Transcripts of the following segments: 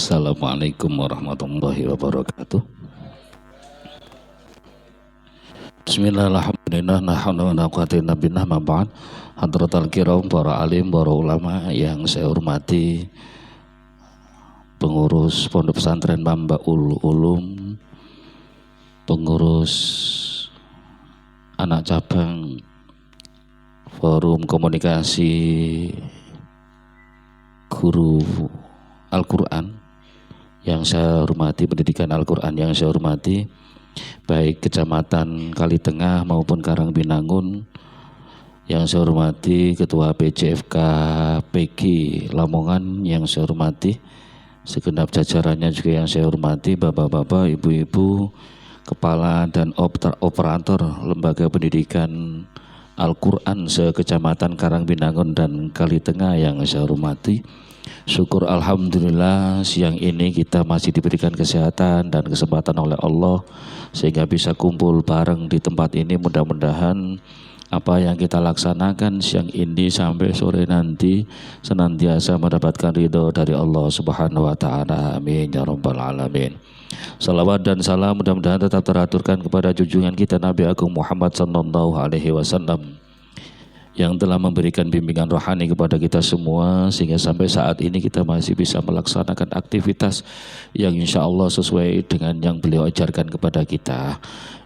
Assalamualaikum warahmatullahi wabarakatuh. Bismillahirrahmanirrahim. Nahnu naqatina binah mab'ad. Hadratal kiram, para alim, para ulama yang saya hormati, pengurus Pondok Pesantren Mambaul Ulum, pengurus anak cabang Forum Komunikasi Guru Al-Quran yang saya hormati, pendidikan Al-Quran yang saya hormati, baik Kecamatan Kalitengah maupun Karangbinangun yang saya hormati, Ketua PJFK PG Lamongan yang saya hormati, segenap jajarannya juga yang saya hormati, bapak-bapak, ibu-ibu, kepala dan operator lembaga pendidikan Al-Quran se-Kecamatan Karangbinangun dan Kalitengah yang saya hormati. Syukur alhamdulillah siang ini kita masih diberikan kesehatan dan kesempatan oleh Allah sehingga bisa kumpul bareng di tempat ini. Mudah-mudahan apa yang kita laksanakan siang ini sampai sore nanti senantiasa mendapatkan ridho dari Allah Subhanahu wa taala. Amin ya rabbal alamin. Salawat dan salam mudah-mudahan tetap teraturkan kepada junjungan kita Nabi Agung Muhammad sallallahu alaihi wasallam yang telah memberikan bimbingan rohani kepada kita semua sehingga sampai saat ini kita masih bisa melaksanakan aktivitas yang insya Allah sesuai dengan yang beliau ajarkan kepada kita.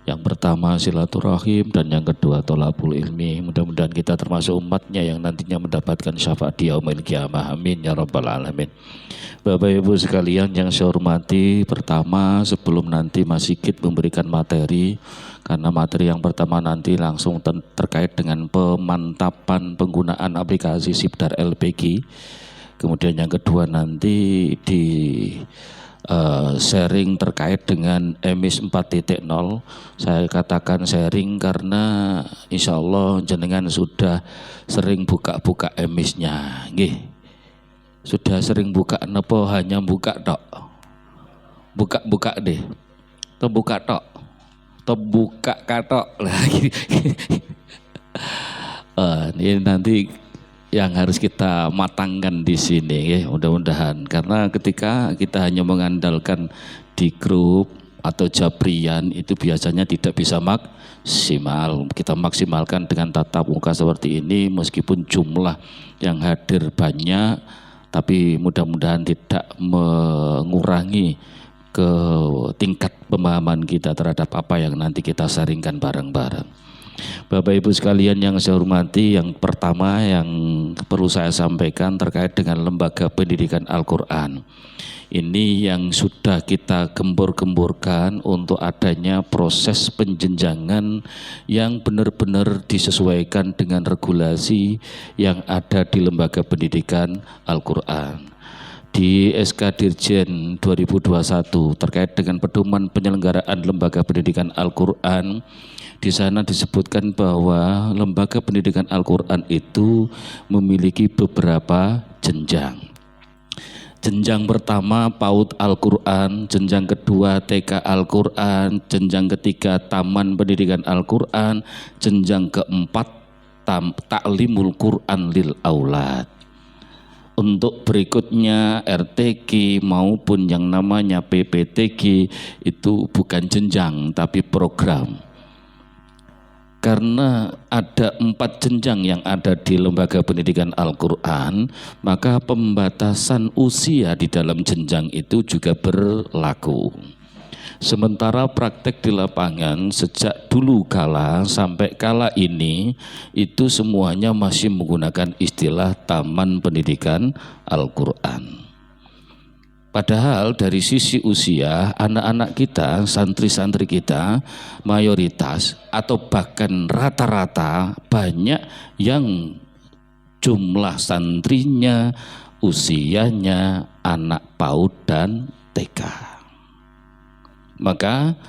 Yang pertama silaturahim dan yang kedua thalabul ilmi. Mudah-mudahan kita termasuk umatnya yang nantinya mendapatkan syafaat di yaumil qiyamah. Amin ya rabbal alamin. Bapak Ibu sekalian yang saya hormati, pertama sebelum nanti Mas Sigit memberikan materi, karena materi yang pertama nanti langsung terkait dengan pemantapan penggunaan aplikasi Sibdar LPG. Kemudian yang kedua nanti di sharing terkait dengan emis 4.0. Saya katakan sharing karena insya Allah jenengan sudah sering buka-buka emisnya. Nggih. Sudah sering buka napa hanya buka tok? Buka-buka deh. Atau buka tok? Atau buka katok lagi. Ini nanti yang harus kita matangkan di sini ya, mudah-mudahan, karena ketika kita hanya mengandalkan di grup atau jabrian itu biasanya tidak bisa maksimal. Kita maksimalkan dengan tatap muka seperti ini meskipun jumlah yang hadir banyak, tapi mudah-mudahan tidak mengurangi ke tingkat pemahaman kita terhadap apa yang nanti kita sharingkan bareng-bareng. Bapak Ibu sekalian yang saya hormati, yang pertama yang perlu saya sampaikan terkait dengan lembaga pendidikan Al-Quran. Ini yang sudah kita gembor-gemborkan untuk adanya proses penjenjangan yang benar-benar disesuaikan dengan regulasi yang ada di lembaga pendidikan Al-Quran. Di SK Dirjen 2021 terkait dengan pedoman penyelenggaraan lembaga pendidikan Al-Quran, di sana disebutkan bahwa lembaga pendidikan Al-Quran itu memiliki beberapa jenjang. Jenjang pertama PAUD Al-Quran, jenjang kedua TK Al-Quran, jenjang ketiga Taman Pendidikan Al-Quran, jenjang keempat Ta'limul Quran lil Aulad. Untuk berikutnya RTQ maupun yang namanya PPTQ itu bukan jenjang tapi program. Karena ada 4 jenjang yang ada di lembaga pendidikan Al-Quran, maka pembatasan usia di dalam jenjang itu juga berlaku. Sementara praktek di lapangan sejak dulu kala sampai kala ini itu semuanya masih menggunakan istilah Taman Pendidikan Al-Quran. Padahal dari sisi usia anak-anak kita, santri-santri kita mayoritas atau bahkan rata-rata banyak yang jumlah santrinya usianya anak PAUD dan TK. Maka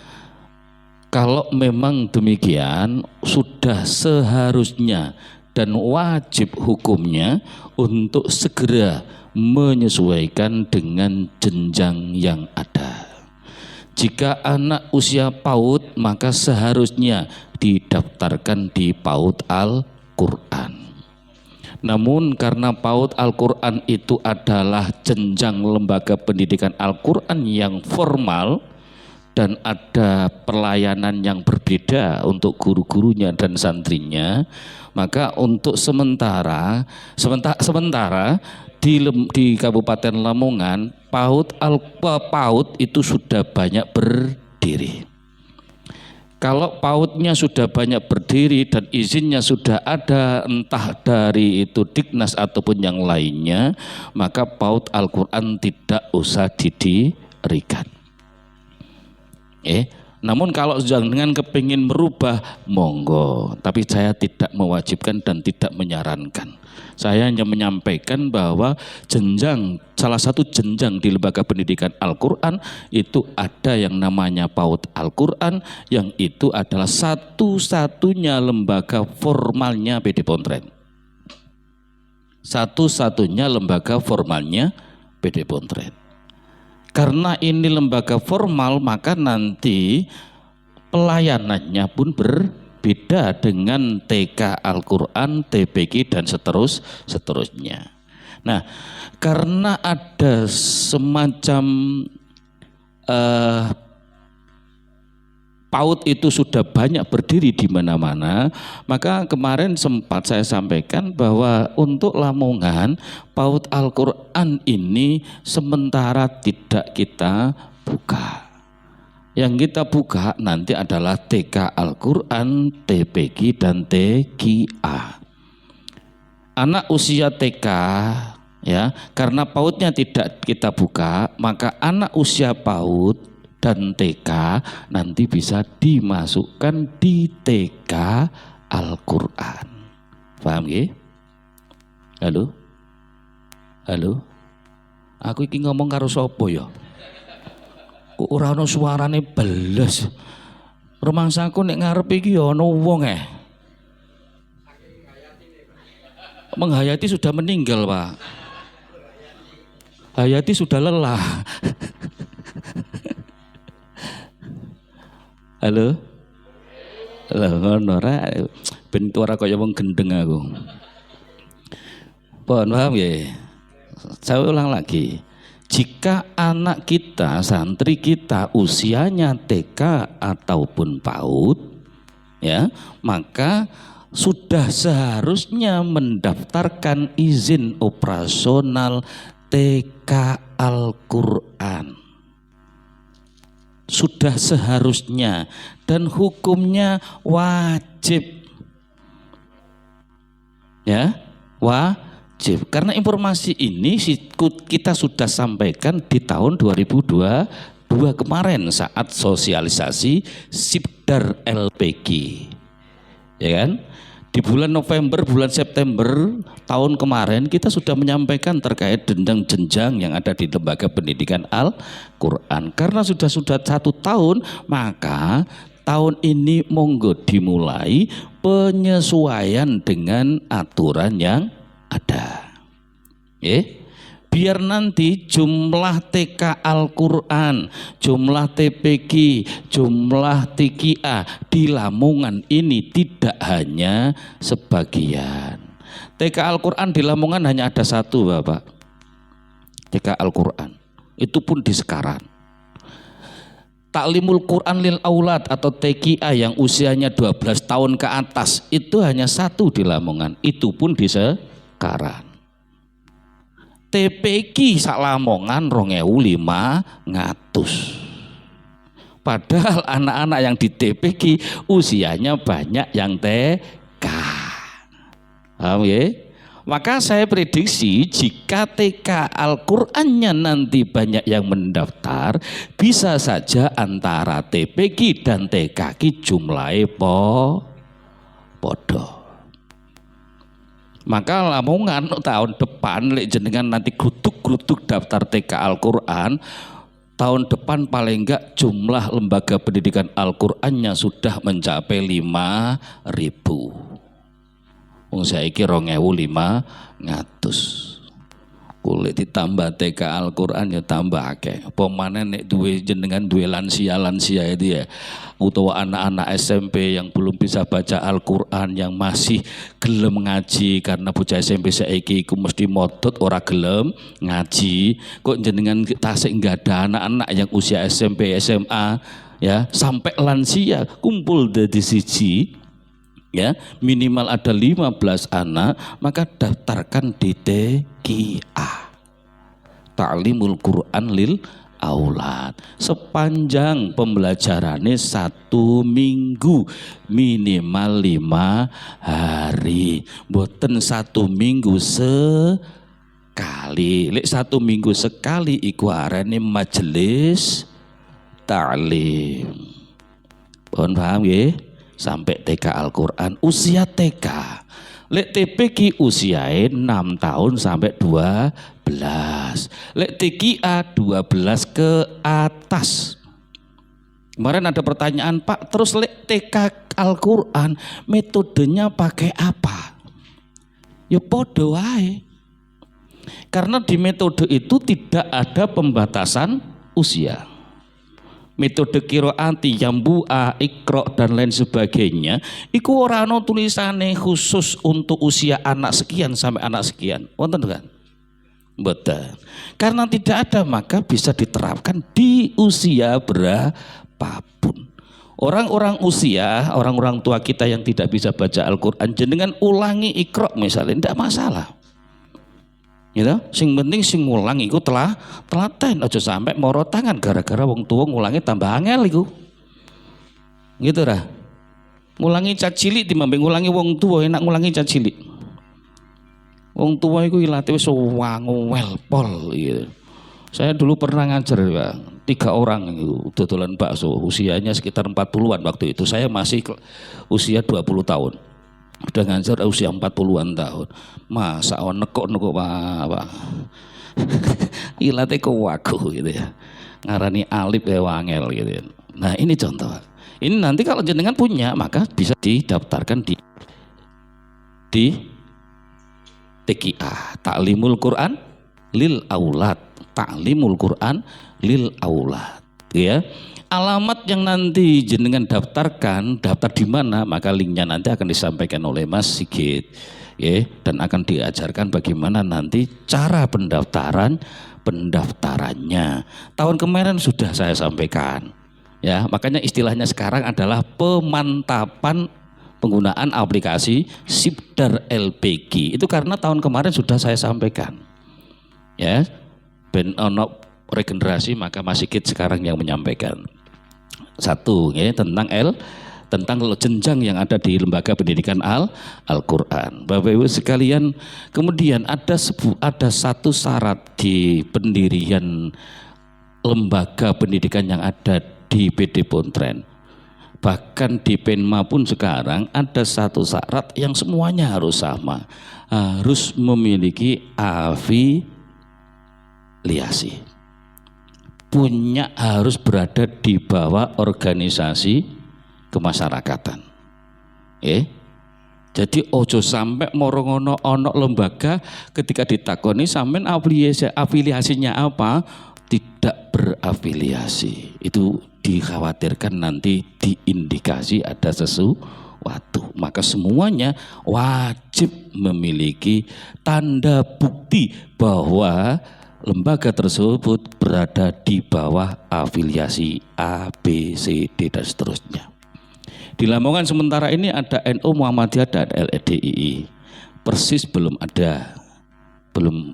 kalau memang demikian sudah seharusnya dan wajib hukumnya untuk segera menyesuaikan dengan jenjang yang ada. Jika anak usia PAUD maka seharusnya didaftarkan di PAUD Al-Quran. Namun karena PAUD Al-Quran itu adalah jenjang lembaga pendidikan Al-Quran yang formal dan ada pelayanan yang berbeda untuk guru-gurunya dan santrinya, maka untuk sementara di Kabupaten Lamongan PAUD itu sudah banyak berdiri. Kalau PAUD-nya sudah banyak berdiri dan izinnya sudah ada, entah dari itu Dignas ataupun yang lainnya, maka PAUD Al-Quran tidak usah didirikan. Namun kalau dengan kepingin merubah, monggo. Tapi saya tidak mewajibkan dan tidak menyarankan. Saya hanya menyampaikan bahwa salah satu jenjang di lembaga pendidikan Al-Quran itu ada yang namanya PAUD Al-Quran, yang itu adalah satu-satunya lembaga formalnya PD Pontren. Satu-satunya lembaga formalnya PD Pontren. Karena ini lembaga formal, maka nanti pelayanannya pun berbeda dengan TK Al-Quran, TPQ dan seterusnya. Nah, karena ada semacam PAUD itu sudah banyak berdiri di mana-mana, maka kemarin sempat saya sampaikan bahwa untuk Lamongan PAUD Al-Quran ini sementara tidak kita buka. Yang kita buka nanti adalah TK Al-Quran, TPQ dan TQA. Anak usia TK, ya, karena PAUD-nya tidak kita buka, maka anak usia PAUD dan TK nanti bisa dimasukkan di TK Al-Quran. Paham ya? Halo? Halo? Aku iki ngomong karo sapa ya? Kok ora ana suarane beles. Rumangsaku nek ngarep iki ya ana wong Menghayati sudah meninggal, Pak. Hayati sudah lelah. Halo? Halo, ngono ra ben ora kaya wong gendeng aku. Paham ya? Saya ulang lagi. Jika anak kita, santri kita usianya TK ataupun PAUD, ya, maka sudah seharusnya mendaftarkan izin operasional TK Al-Quran. Sudah seharusnya dan hukumnya wajib. Ya, wajib. Karena informasi ini kita sudah sampaikan di tahun 2022 kemarin saat sosialisasi Sibdar LPG. Ya kan? Di bulan November, bulan September tahun kemarin kita sudah menyampaikan terkait jenjang yang ada di lembaga pendidikan Al-Quran. Karena sudah 1 tahun, maka tahun ini monggo dimulai penyesuaian dengan aturan yang ada. Biar nanti jumlah TK Al-Quran, jumlah TPQ, jumlah TQA di Lamongan ini tidak hanya sebagian. TK Al-Quran di Lamongan hanya ada 1, Bapak. TK Al-Quran. Itu pun di Sekaran. Taklimul Quran lil Aulad atau TQA yang usianya 12 tahun ke atas itu hanya 1 di Lamongan. Itu pun di Sekaran. TPQ sak Lamongan 2.500. Padahal anak-anak yang di TPQ usianya banyak yang TK. Paham ya? Maka saya prediksi jika TK Al-Qurannya nanti banyak yang mendaftar, bisa saja antara TPQ dan TKQ jumlahnya podo. Maka Lamongan tahun depan lek jenengan nanti grutuk daftar TK Al-Quran, tahun depan paling enggak jumlah lembaga pendidikan Al-Qurannya sudah mencapai 5.000. Wong saiki 2.500. Kulit ditambah TK Al-Quran ya tambah akeh. Pemane nek duwe jenengan duwe lansia itu ya, utawa anak-anak SMP yang belum bisa baca Al-Quran, yang masih gelem ngaji, karena bocah SMP saiki iku mesti modot ora gelem ngaji. Kok jenengan tasik enggak ada anak-anak yang usia SMP, SMA ya, sampai lansia kumpul di siji ya, minimal ada 15 anak, maka daftarkan di TQA, Ta'limul Quran lil Aulad. Sepanjang pembelajarannya 1 minggu, minimal 5 hari, boten 1 minggu sekali. Lek 1 minggu sekali iku arane majelis ta'lim. Mohon paham ya? Sampai TK Al-Quran, usia TK. Lek TPQ usiae 6 tahun sampai 12. Lek TQA 12 ke atas. Kemarin ada pertanyaan, Pak, terus lek TK Al-Quran metodenya pakai apa? Ya podo wae. Karena di metode itu tidak ada pembatasan usia. Metode qiraati, Yambu'a, Iqra dan lain sebagainya, iku ora ana tulisane khusus untuk usia anak sekian sampai anak sekian. Wonten kan? Betul. Karena tidak ada, maka bisa diterapkan di usia berapapun. Orang-orang usia, orang-orang tua kita yang tidak bisa baca Al-Quran, jenengan ulangi Iqra misalnya, tidak masalah. Gitu, sing penting sing ngulang iku telaten, aja sampai moro tangan gara-gara wong tua ngulangi tambah angel iku. Gitu dah. Ngulangi cah cilik timbang ngulangi wong tua, enak ngulangi cah cilik. Wong tua iku ilate wis wangel pol gitu. Saya dulu pernah ngajar ya, 3 orang itu dodolan bakso, usianya sekitar 40-an waktu itu. Saya masih usia 20 tahun. Udah ngajar usia 40-an tahun. Masa nekok Pak. Ilate kok wagu gitu ya. Ngarani alif ya wangel gitu ya. Nah, ini contoh. Ini nanti kalau jenengan punya maka bisa didaftarkan di TQA, Ta'limul Quran lil Aulad. Ta'limul Quran lil Aulad ya. Alamat yang nanti jenengan daftarkan, daftar di mana, maka linknya nanti akan disampaikan oleh Mas Sigit ya, dan akan diajarkan bagaimana nanti cara pendaftarannya. Tahun kemarin sudah saya sampaikan ya, makanya istilahnya sekarang adalah pemantapan penggunaan aplikasi Sibdar LPG. Itu karena tahun kemarin sudah saya sampaikan ya, ben ono regenerasi, maka Mas Sigit sekarang yang menyampaikan. Satu ya, tentang jenjang yang ada di lembaga pendidikan Al-Quran. Bapak Ibu sekalian, kemudian ada satu syarat di pendirian lembaga pendidikan yang ada di PD Pontren. Bahkan di Penma pun sekarang ada satu syarat yang semuanya harus sama, harus memiliki afiliasi. Punya harus berada di bawah organisasi kemasyarakatan. Jadi ojo sampai morongono ono lembaga ketika ditakoni sampean afiliasinya apa, tidak berafiliasi. Itu dikhawatirkan nanti diindikasi ada sesuatu. Maka semuanya wajib memiliki tanda bukti bahwa lembaga tersebut berada di bawah afiliasi A, B, C, D dan seterusnya. Di Lamongan sementara ini ada NU Muhammadiyah dan LEDII. Persis belum ada.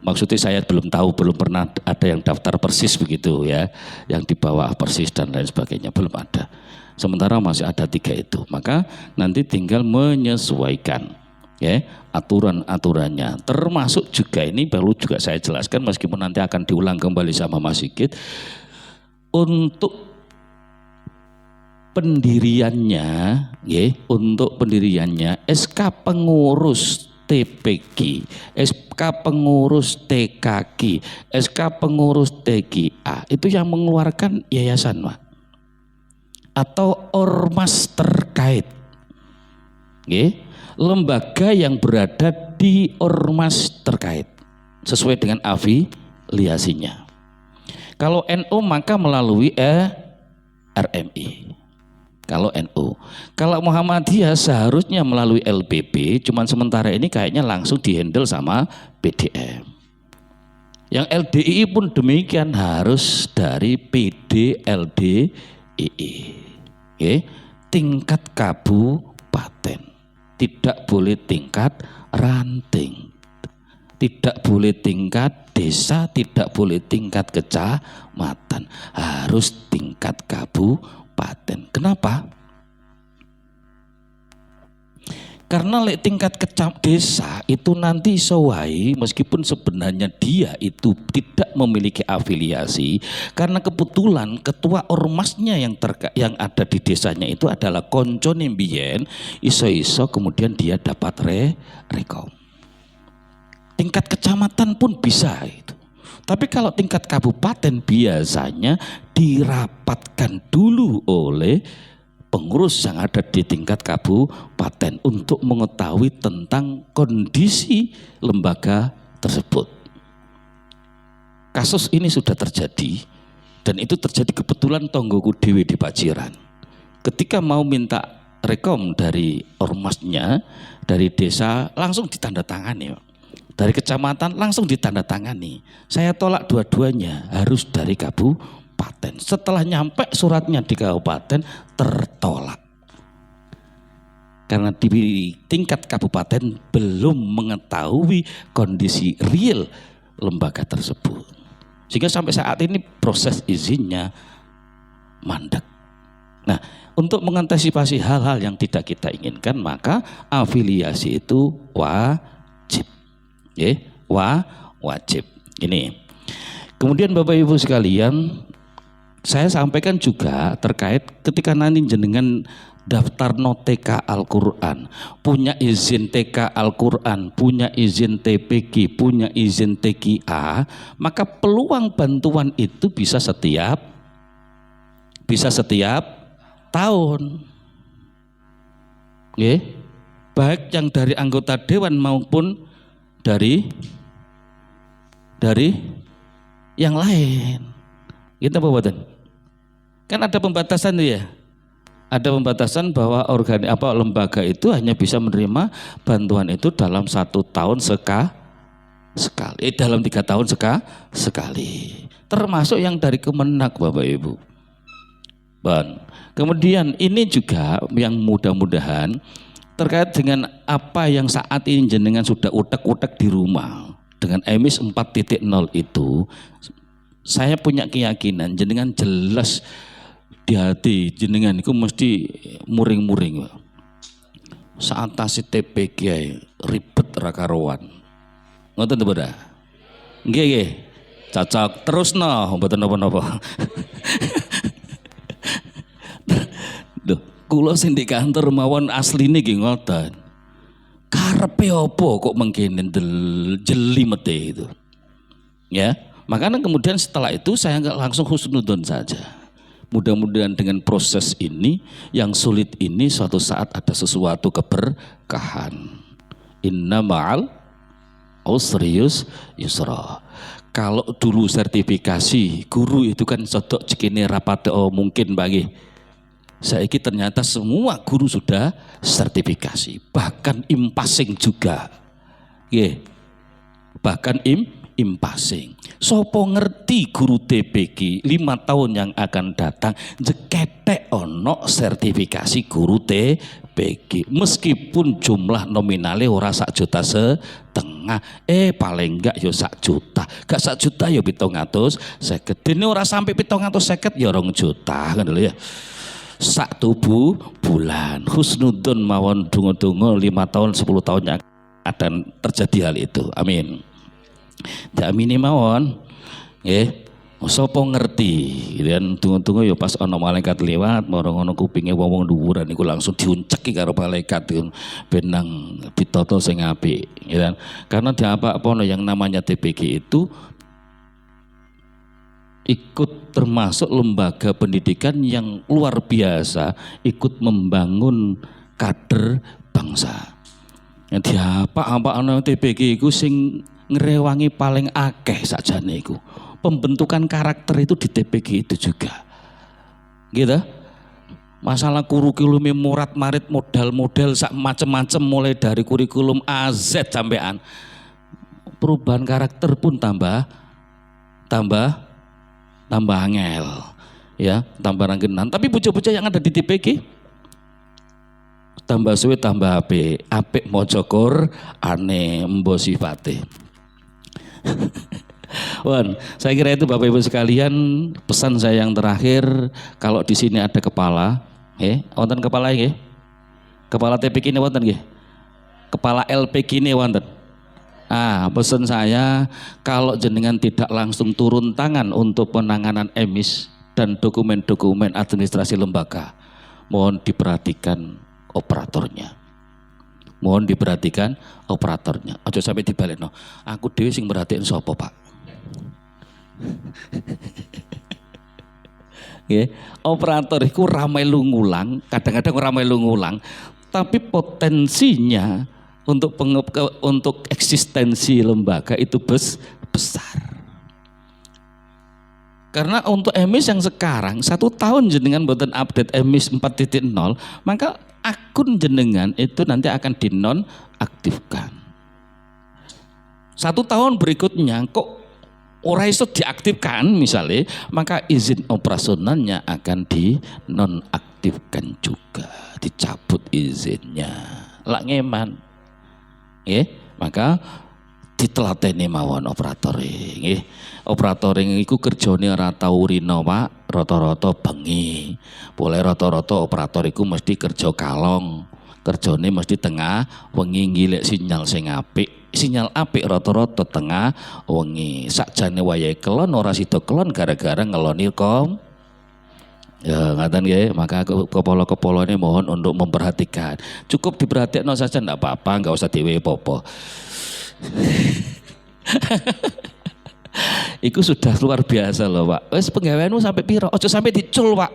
Maksudnya saya belum tahu, belum pernah ada yang daftar Persis begitu ya, yang di bawah Persis dan lain sebagainya, belum ada. Sementara masih ada 3 itu. Maka nanti tinggal menyesuaikan ya aturan-aturannya, termasuk juga ini perlu juga saya jelaskan meskipun nanti akan diulang kembali sama Mas Sigit, untuk pendiriannya ya, untuk pendiriannya SK pengurus TPQ, SK pengurus TKQ, SK pengurus TQA itu yang mengeluarkan yayasan Pak, atau ormas terkait ya, lembaga yang berada di ormas terkait sesuai dengan afiliasinya. Kalau NU maka melalui RMI. Kalau NU, kalau Muhammadiyah seharusnya melalui LPP, cuman sementara ini kayaknya langsung dihandle sama PDM. Yang LDII pun demikian, harus dari PDLDII. Oke, tingkat kabupaten, tidak boleh tingkat ranting, tidak boleh tingkat desa, tidak boleh tingkat kecamatan, harus tingkat kabupaten. Kenapa? Karena tingkat desa itu nanti sewai, meskipun sebenarnya dia itu tidak memiliki afiliasi, karena kebetulan ketua ormasnya yang ada di desanya itu adalah konco nembien, iso-iso kemudian dia dapat rekom. Tingkat kecamatan pun bisa itu. Tapi kalau tingkat kabupaten biasanya dirapatkan dulu oleh pengurus yang ada di tingkat kabupaten untuk mengetahui tentang kondisi lembaga tersebut. Kasus ini sudah terjadi dan itu terjadi kebetulan tonggoku dewe di Paciran. Ketika mau minta rekom dari ormasnya, dari desa langsung ditandatangani, dari kecamatan langsung ditandatangani. Saya tolak dua-duanya, harus dari kabupaten. Setelah nyampe suratnya di kabupaten tertolak. Karena di tingkat kabupaten belum mengetahui kondisi real lembaga tersebut. Sehingga sampai saat ini proses izinnya mandek. Nah, untuk mengantisipasi hal-hal yang tidak kita inginkan, maka afiliasi itu wajib. Wajib. Ini. Kemudian Bapak Ibu sekalian, saya sampaikan juga terkait ketika nanti jenengan daftar TK Al-Quran, punya izin TK Al-Quran, punya izin TPG, punya izin TKA, maka peluang bantuan itu bisa setiap tahun. Baik yang dari anggota dewan maupun dari yang lain. Kita Bapak, kan ada pembatasan tuh ya. Ada pembatasan bahwa lembaga itu hanya bisa menerima bantuan itu dalam 1 tahun sekali, dalam 3 tahun sekali. Termasuk yang dari Kemenak Bapak Ibu. Kemudian ini juga yang mudah-mudahan terkait dengan apa yang saat ini jenengan sudah utek-utek di rumah dengan emis 4.0 itu, saya punya keyakinan jenengan jelas di hati jenengan itu mesti muring-muring. Saat tasih TPG ribet rakarowan. Ngoten to, Bro? Nggih. Cocok terus mboten napa-napa. Duh, kula sing di kantor mawon asline nggih ngoten. Karepe apa kok mengkene jeli mete itu. Ya, makanya kemudian setelah itu saya nggak langsung husnudon saja. Mudah-mudahan dengan proses ini yang sulit ini suatu saat ada sesuatu keberkahan. Inna ma'al usri yusra. Kalau dulu sertifikasi guru itu kan sodok cekine rapate mungkin bagi. Saiki ternyata semua guru sudah sertifikasi, bahkan impasing juga. Bahkan impasing. Sopo ngerti guru TPG 5 tahun yang akan datang jeketek ono sertifikasi guru TPG meskipun jumlah nominalnya ora 1,5 juta, paling enggak yo 1 juta, gak 1 juta yo 750, dene ora sampai 750 yo 2 juta kan lho ya. Sak tubuh bulan husnudun mawon donga-donga 5 tahun 10 tahun yang akan terjadi hal itu. Amin. Diamini mawon, sapa ngerti, dan tunggu-tunggu ya pas ana malaikat lewat, marang ana kupinge wong-wong dhuwuran iku langsung diunceki karo malaikat benang ditata sing apik, ya. Karena diapa-apa yang namanya TPG itu ikut termasuk lembaga pendidikan yang luar biasa, ikut membangun kader bangsa. Diapa-apa ana TPG iku sing ngrewangi paling akeh sakjane iku. Pembentukan karakter itu di TPG itu juga. Gitu. Masalah kurikulum murat marit modal-modal sak macem-macem mulai dari kurikulum A Z sampean. Perubahan karakter pun tambah angel. Ya, tambah ranggenan. Tapi bocah-bocah yang ada di TPG tambah suwe tambah apik maca Qur'ane embo sifate. Wan, saya kira itu Bapak Ibu sekalian pesan saya yang terakhir. Kalau di sini ada kepala, wonten kepala nggih? Kepala TPG ini wonten nggih? Kepala LPG ini wonten. Pesan saya kalau jenengan tidak langsung turun tangan untuk penanganan emis dan dokumen-dokumen administrasi lembaga, mohon diperhatikan operatornya. Mohon diperhatikan operatornya. Aja sampai dibalekno. Aku dhewe sing merhatiin sapa, Pak? Operator itu ramai lu ngulang, kadang-kadang ramai lu ngulang, tapi potensinya untuk eksistensi lembaga itu besar. Karena untuk emis yang sekarang 1 tahun jenengan boten update emis 4.0, maka akun jenengan itu nanti akan dinonaktifkan. 1 tahun berikutnya kok ora iso diaktifkan misalnya, maka izin operasionalnya akan dinonaktifkan juga, dicabut izinnya. Lak ngeman. Maka ditelateni mawon operator nggih. Operator iku kerjane ora tau rino, Pak, rata-rata bengi. Boleh rata-rata operator iku mesti kerja kalong. Kerjane mesti tengah wengi ngilek sinyal sing apik. Sinyal apik rata-rata tengah wengi. Sakjane wayahe kelon ora sida kelon gara-gara ngeloni ya ngaten nggih, maka kepala-kepalane mohon untuk memperhatikan. Cukup diperhatikan saja ndak apa-apa, enggak usah dhewe popo. Iku sudah luar biasa loh, Pak. Wes penggaweanmu sampai piro? Ojo sampai dicul, Pak.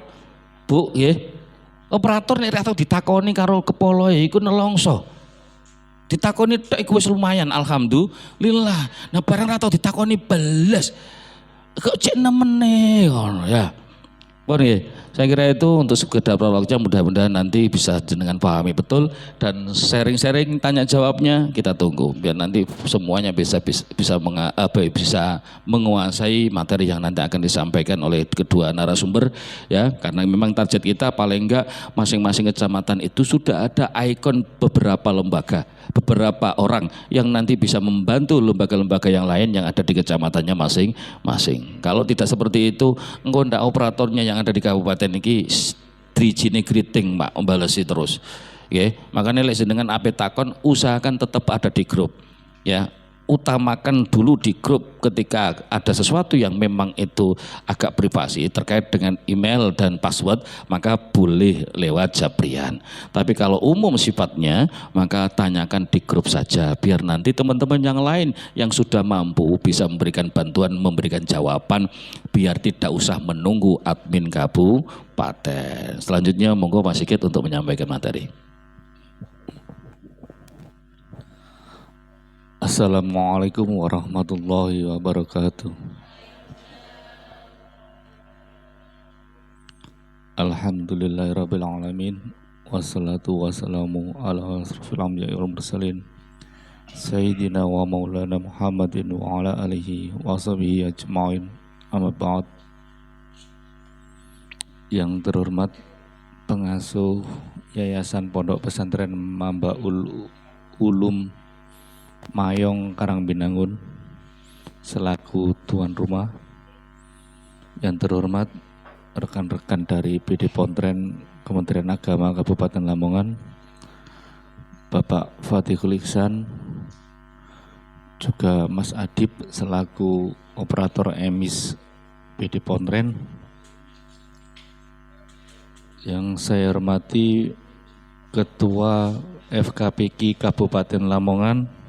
Bu, nggih. Operator nek ora tau ditakoni karo kepala iku nelongso. Ditakoni tok iku wis lumayan, alhamdulillah. Nah, barang ora tau ditakoni beles. Kok cek nemene ngono ya. Pun saya kira itu untuk sekedar prolognya, mudah-mudahan nanti bisa jenengan pahami betul dan sharing-sharing tanya jawabnya kita tunggu biar nanti semuanya bisa menguasai materi yang nanti akan disampaikan oleh kedua narasumber ya, karena memang target kita paling enggak masing-masing kecamatan itu sudah ada ikon beberapa lembaga, beberapa orang yang nanti bisa membantu lembaga-lembaga yang lain yang ada di kecamatannya masing-masing. Kalau tidak seperti itu, engko ndak operatornya yang ada di kabupaten ini trijine greeting Pak membalesi terus. Makanya lek jenengan ape takon usahakan tetap ada di grup. Ya, utamakan dulu di grup ketika ada sesuatu yang memang itu agak privasi terkait dengan email dan password, maka boleh lewat Japrian. Tapi kalau umum sifatnya, maka tanyakan di grup saja biar nanti teman-teman yang lain yang sudah mampu bisa memberikan bantuan, memberikan jawaban, biar tidak usah menunggu admin kabupaten. Selanjutnya monggo Mas Sigit untuk menyampaikan materi. Assalamualaikum warahmatullahi wabarakatuh. Alhamdulillahirabbil alamin wassalatu wassalamu ala asrofil anbiya'i wal mursalin sayyidina wa maulana Muhammadin wa ala alihi wa sahbihi ajma'in. Amma ba'd. Yang terhormat pengasuh Yayasan Pondok Pesantren Mambaul Ulum Mayong Karangbinangun selaku tuan rumah, yang terhormat rekan-rekan dari PD Pontren Kementerian Agama Kabupaten Lamongan, Bapak Fatihul Ihsan, juga Mas Adib selaku operator emis PD Pontren, yang saya hormati Ketua FKPK Kabupaten Lamongan,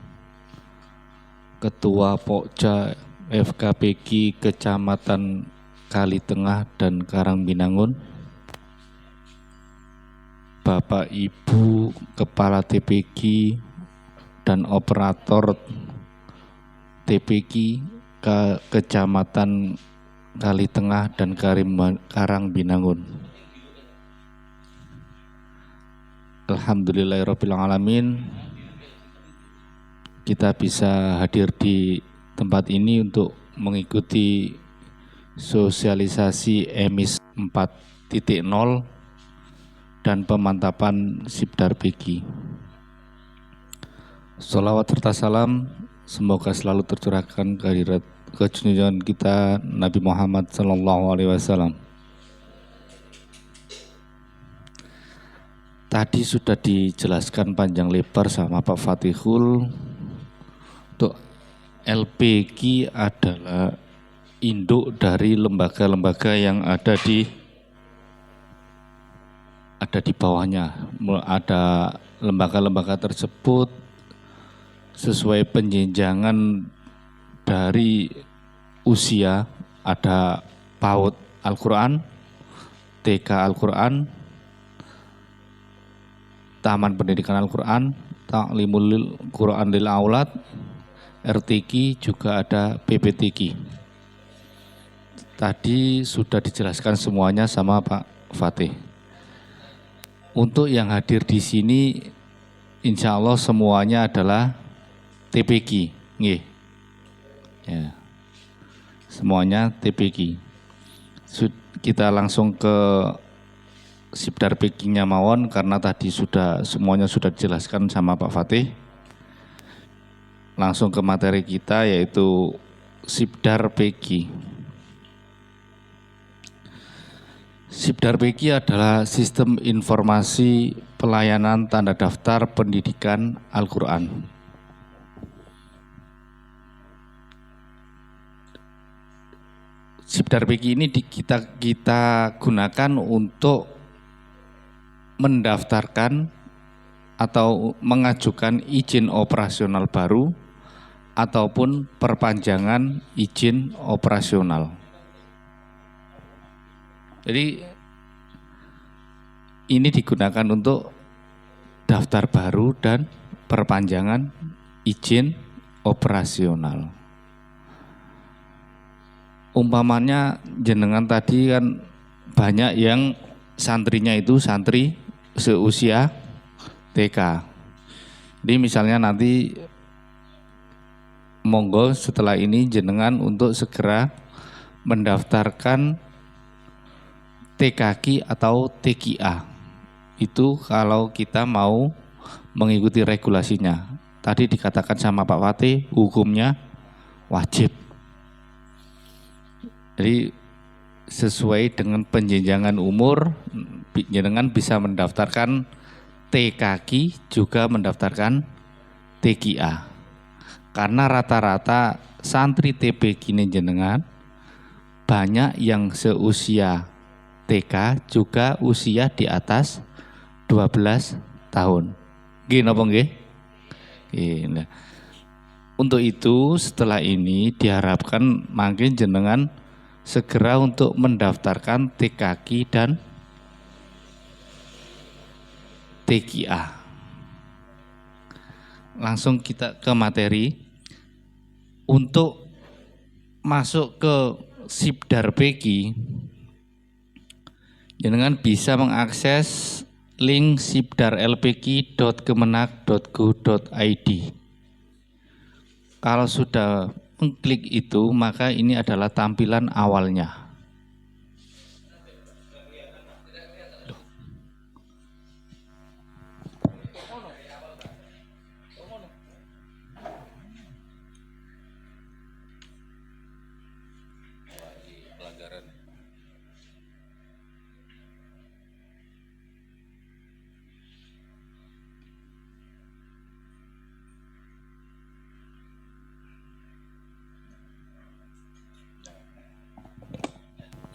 Ketua Pokja FKPK Kecamatan Kalitengah dan Karangbinangun, Bapak Ibu Kepala TPG dan operator TPQ ke Kecamatan Kalitengah dan Karangbinangun. Alhamdulillahirabbil alamin, kita bisa hadir di tempat ini untuk mengikuti sosialisasi EMIS 4.0 dan pemantapan Sibdar PG. Sholawat serta salam semoga selalu tercurahkan kehadirat junjungan kita Nabi Muhammad SAW. Tadi sudah dijelaskan panjang lebar sama Pak Fatihul. Untuk LPG adalah induk dari lembaga-lembaga yang ada di bawahnya. Ada lembaga-lembaga tersebut sesuai penjenjangan dari usia, ada PAUD Al-Quran, TK Al-Quran, Taman Pendidikan Al-Quran, Ta'limul Quran lil Aulad, RTQ, juga ada PPTQ. Tadi sudah dijelaskan semuanya sama Pak Fatih. Untuk yang hadir di sini, insya Allah semuanya adalah TPQ, nggih. Ya. Semuanya TPQ. Kita langsung ke Sibdar PG-nya mawon karena tadi semuanya sudah dijelaskan sama Pak Fatih. Langsung ke materi kita yaitu Sibdar PG. Sibdar PG adalah sistem informasi pelayanan tanda daftar pendidikan Al-Quran. Sibdar PG ini kita gunakan untuk mendaftarkan atau mengajukan izin operasional baru ataupun perpanjangan izin operasional. Jadi ini digunakan untuk daftar baru dan perpanjangan izin operasional. Umpamanya jenengan tadi kan banyak yang santrinya itu santri seusia TK. Jadi misalnya nanti monggo setelah ini jenengan untuk segera mendaftarkan TKQ atau TQA. Itu kalau kita mau mengikuti regulasinya. Tadi dikatakan sama Pak Fatih, hukumnya wajib. Jadi sesuai dengan penjenjangan umur, jenengan bisa mendaftarkan TKQ juga mendaftarkan TQA. Karena rata-rata santri TPQ ini jenengan banyak yang seusia TK juga usia di atas 12 tahun. Nggih napa nggih? Nah, untuk itu setelah ini diharapkan makin jenengan segera untuk mendaftarkan TKQ dan TQA. Langsung kita ke materi. Untuk masuk ke Sibdar PG, jenengan bisa mengakses link sibdarlpg.kemenak.go.id. Kalau sudah mengklik itu, maka ini adalah tampilan awalnya.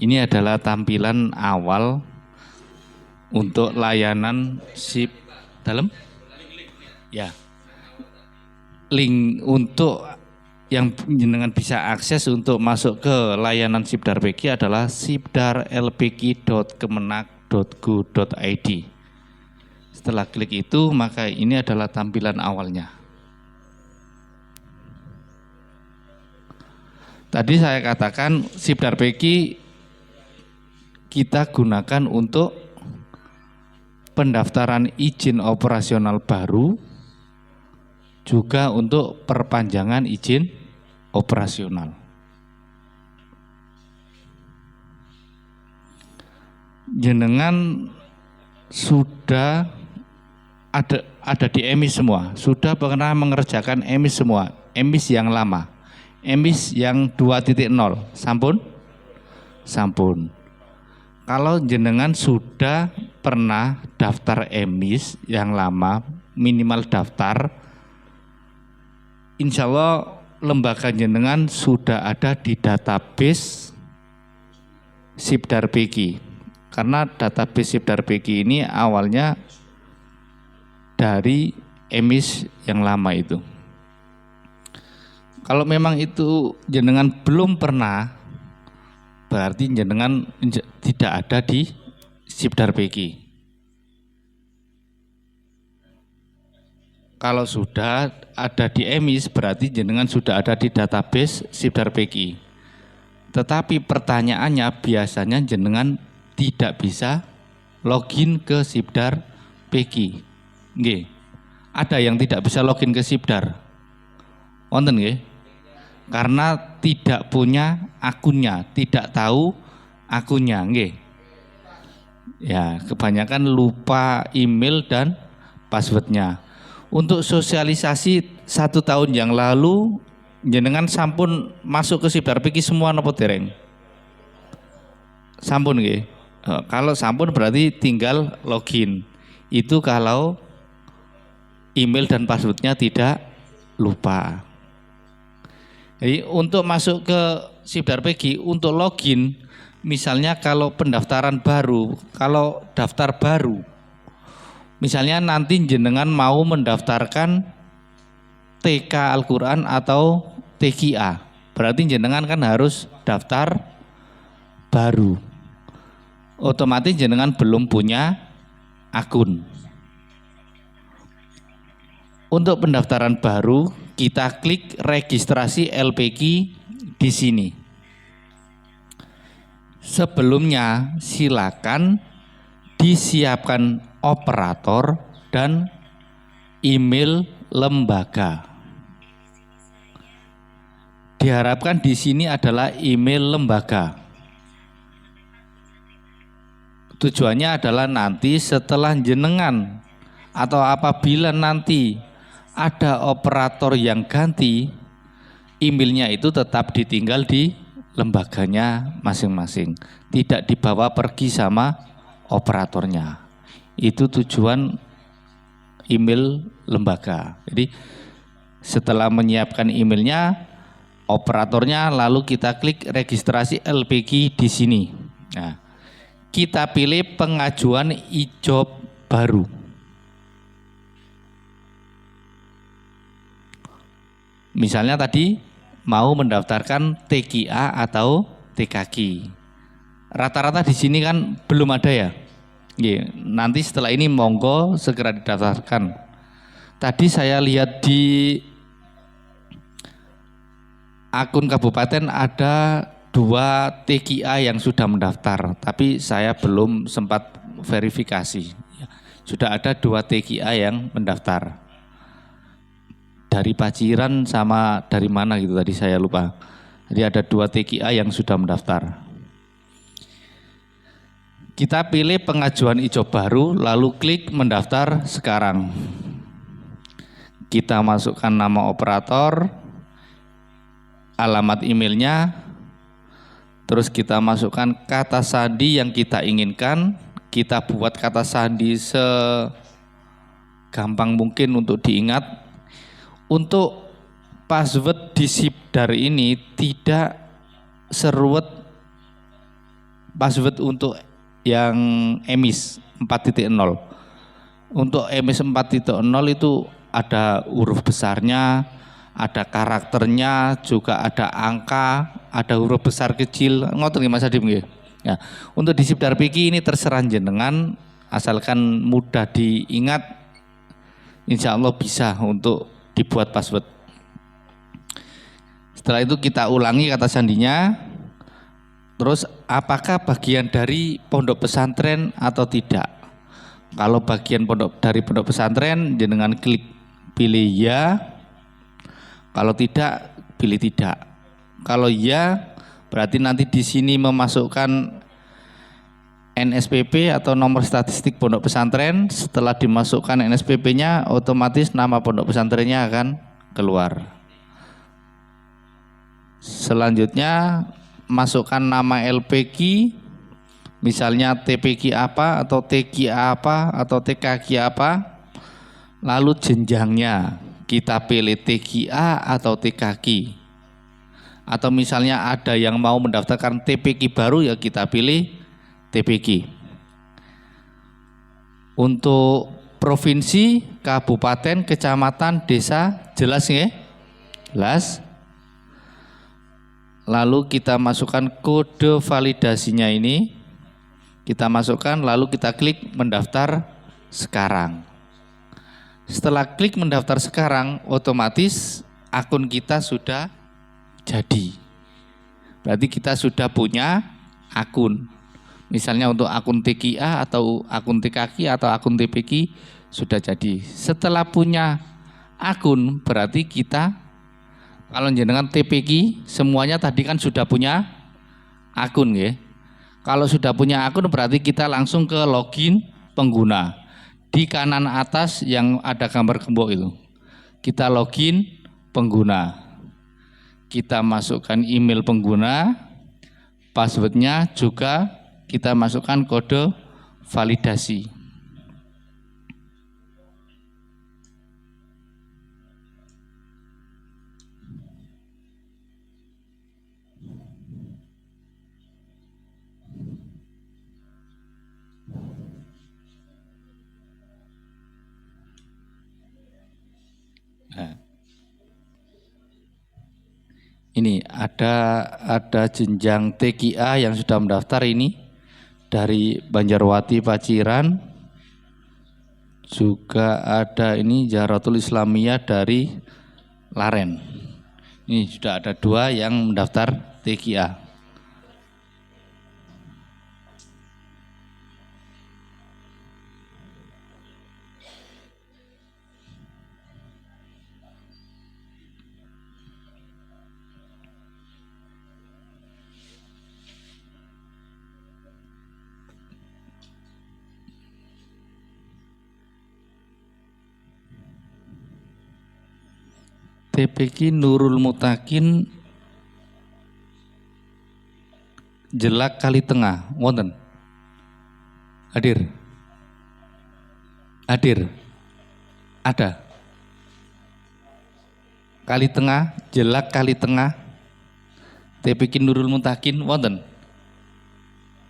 Ini adalah tampilan awal untuk layanan SIP dalam ya. Link untuk yang jenengan bisa akses untuk masuk ke layanan Sibdar PG adalah sibdarlpg.kemenak.go.id. Setelah klik itu, maka ini adalah tampilan awalnya. Tadi saya katakan Sibdar PK kita gunakan untuk pendaftaran izin operasional baru, juga untuk perpanjangan izin operasional. Jenengan sudah ada di emis semua, sudah pernah mengerjakan emis semua, emis yang lama, emis yang 2.0, sampun? Sampun. Kalau jenengan sudah pernah daftar emis yang lama, minimal daftar, insya Allah lembaga jenengan sudah ada di database Sibdar PK. Karena database Sibdar PK ini awalnya dari emis yang lama itu. Kalau memang itu jenengan belum pernah, berarti jenengan tidak ada di Sibdar PK. Kalau sudah ada di emis, berarti jenengan sudah ada di database Sibdar PK. Tetapi pertanyaannya biasanya jenengan tidak bisa login ke Sibdar PK. Nggih. Ada yang tidak bisa login ke Sibdar. Wonten nggih? Karena tidak punya akunnya, tidak tahu akunnya, nggih. Ya, kebanyakan lupa email dan passwordnya. Untuk sosialisasi 1 tahun yang lalu, jenengan sampun masuk ke Sibdar PK semua napa dereng? Sampun nggih. Kalau sampun berarti tinggal login. Itu kalau email dan passwordnya tidak lupa. Jadi untuk masuk ke Sibdar PK, untuk login, misalnya kalau pendaftaran baru, kalau daftar baru, misalnya nanti jenengan mau mendaftarkan TK Al-Quran atau TKA, berarti jenengan kan harus daftar baru. Otomatis jenengan belum punya akun. Untuk pendaftaran baru, kita klik registrasi LPK di sini. Sebelumnya silakan disiapkan operator dan email lembaga. Diharapkan di sini adalah email lembaga. Tujuannya adalah nanti setelah jenengan atau apabila nanti ada operator yang ganti, emailnya itu tetap ditinggal di lembaganya masing-masing, tidak dibawa pergi sama operatornya. Itu tujuan email lembaga. Jadi setelah menyiapkan emailnya, operatornya, lalu kita klik registrasi LPK di sini. Nah, kita pilih pengajuan ijob baru. Misalnya tadi mau mendaftarkan TKA atau TKQ. Rata-rata di sini kan belum ada ya. Nanti setelah ini monggo segera didaftarkan. Tadi saya lihat di akun kabupaten ada 2 TKA yang sudah mendaftar, tapi saya belum sempat verifikasi. Sudah ada 2 TKA yang mendaftar. Dari Paciran sama dari mana gitu tadi saya lupa. Jadi ada 2 TKA yang sudah mendaftar. Kita pilih pengajuan ijob baru, lalu klik mendaftar sekarang. Kita masukkan nama operator, alamat emailnya, terus kita masukkan kata sandi yang kita inginkan. Kita buat kata sandi segampang mungkin untuk diingat. Untuk password di Sibdar ini tidak seruwet password untuk yang emis 4.0. Untuk emis 4.0 itu ada huruf besarnya, ada karakternya, juga ada angka, ada huruf besar kecil. Ngoten nggih Mas Adim nggih. Ya, untuk di Sibdar PK ini terserah jenengan, asalkan mudah diingat, insya Allah bisa untuk dibuat password. Setelah itu kita ulangi kata sandinya. Terus apakah bagian dari pondok pesantren atau tidak? Kalau bagian dari pondok pesantren, jenengan klik pilih ya. Kalau tidak, pilih tidak. Kalau ya, berarti nanti di sini memasukkan NSPP atau nomor statistik pondok pesantren. Setelah dimasukkan NSPP-nya, otomatis nama pondok pesantrennya akan keluar. Selanjutnya masukkan nama LPQ, misalnya TPQ apa atau TQ apa atau TKQ apa, lalu jenjangnya kita pilih TQA atau TKQ, atau misalnya ada yang mau mendaftarkan TPQ baru ya kita pilih TPQ. Untuk provinsi, kabupaten, kecamatan, desa, jelas nggih? Jelas. Lalu kita masukkan kode validasinya ini, kita masukkan lalu kita klik mendaftar sekarang. Setelah klik mendaftar sekarang, otomatis akun kita sudah jadi. Berarti kita sudah punya akun. Misalnya untuk akun TKA atau akun TKQ atau akun TPQ sudah jadi. Setelah punya akun berarti kita, kalau jenengan TPQ semuanya tadi kan sudah punya akun ya. Kalau sudah punya akun berarti kita langsung ke login pengguna. Di kanan atas yang ada gambar gembok itu. Kita login pengguna. Kita masukkan email pengguna, passwordnya juga kita masukkan kode validasi. Nah, ini ada jenjang TKA yang sudah mendaftar ini dari Banjarwati Paciran, juga ada ini Jahratul Islamiyah dari Laren. Ini sudah ada 2 yang mendaftar TKA. TPQ Nurul Mutakin Jelak Kali Tengah wonten hadir ada Kali Tengah, Jelak Kali Tengah, TPQ Nurul Mutakin wonten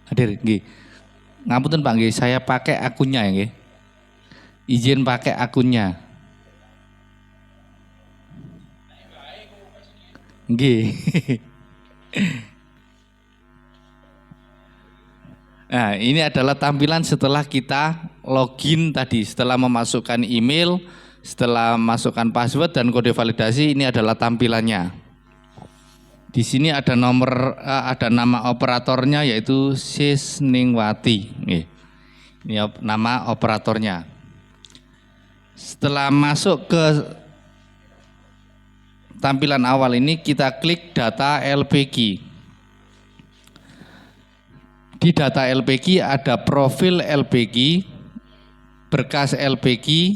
hadir nggih. Ngapunten Pak nggih, saya pakai akunnya ya nggih, izin pakai akunnya nggih. Nah, ini adalah tampilan setelah kita login tadi, setelah memasukkan email, setelah masukkan password dan kode validasi, ini adalah tampilannya. Di sini ada nomor, ada nama operatornya yaitu Sisningwati. Ini nama operatornya. Setelah masuk ke tampilan awal ini, kita klik data LPQ. Di data LPQ ada profil LPQ, berkas LPQ,